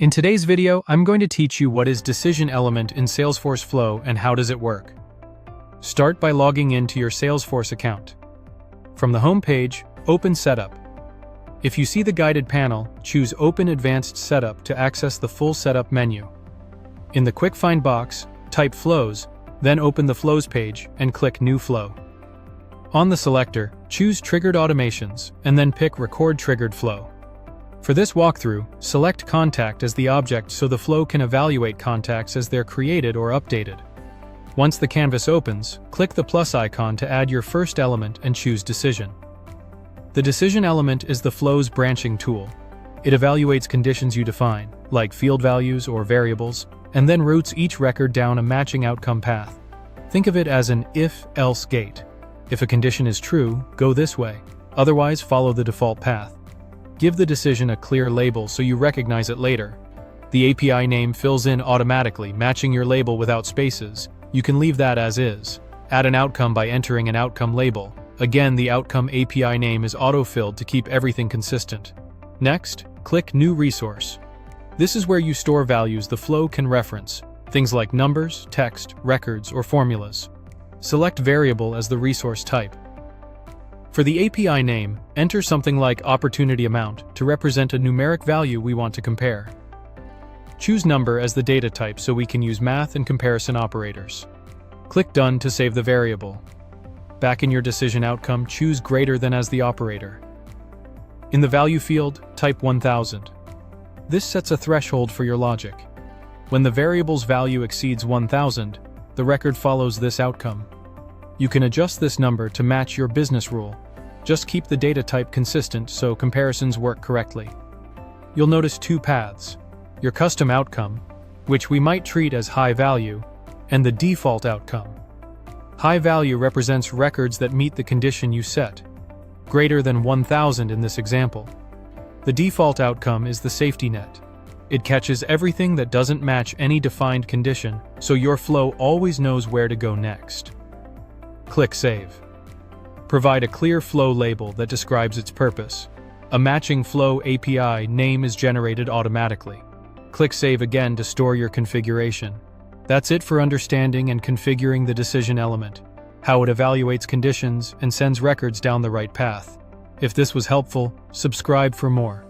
In today's video, I'm going to teach you what is Decision Element in Salesforce Flow and how does it work. Start by logging into your Salesforce account. From the home page, open Setup. If you see the guided panel, choose Open Advanced Setup to access the full setup menu. In the Quick Find box, type Flows, then open the Flows page and click New Flow. On the selector, choose Triggered Automations and then pick Record Triggered Flow. For this walkthrough, select Contact as the object so the flow can evaluate contacts as they're created or updated. Once the canvas opens, click the plus icon to add your first element and choose Decision. The Decision element is the flow's branching tool. It evaluates conditions you define, like field values or variables, and then routes each record down a matching outcome path. Think of it as an if-else gate. If a condition is true, go this way, otherwise follow the default path. Give the decision a clear label so you recognize it later. The API name fills in automatically, matching your label without spaces. You can leave that as is. Add an outcome by entering an outcome label. Again, the outcome API name is auto-filled to keep everything consistent. Next, click New Resource. This is where you store values the flow can reference, things like numbers, text, records, or formulas. Select Variable as the resource type. For the API name, enter something like opportunity amount to represent a numeric value we want to compare. Choose number as the data type so we can use math and comparison operators. Click Done to save the variable. Back in your decision outcome, choose greater than as the operator. In the value field, type 1000. This sets a threshold for your logic. When the variable's value exceeds 1000, the record follows this outcome. You can adjust this number to match your business rule. Just keep the data type consistent so comparisons work correctly. You'll notice two paths: your custom outcome, which we might treat as high value, and the default outcome. High value represents records that meet the condition you set, greater than 1000 in this example. The default outcome is the safety net. It catches everything that doesn't match any defined condition, so your flow always knows where to go next. Click Save. Provide a clear flow label that describes its purpose. A matching flow API name is generated automatically. Click Save again to store your configuration. That's it for understanding and configuring the decision element, how it evaluates conditions and sends records down the right path. If this was helpful, subscribe for more.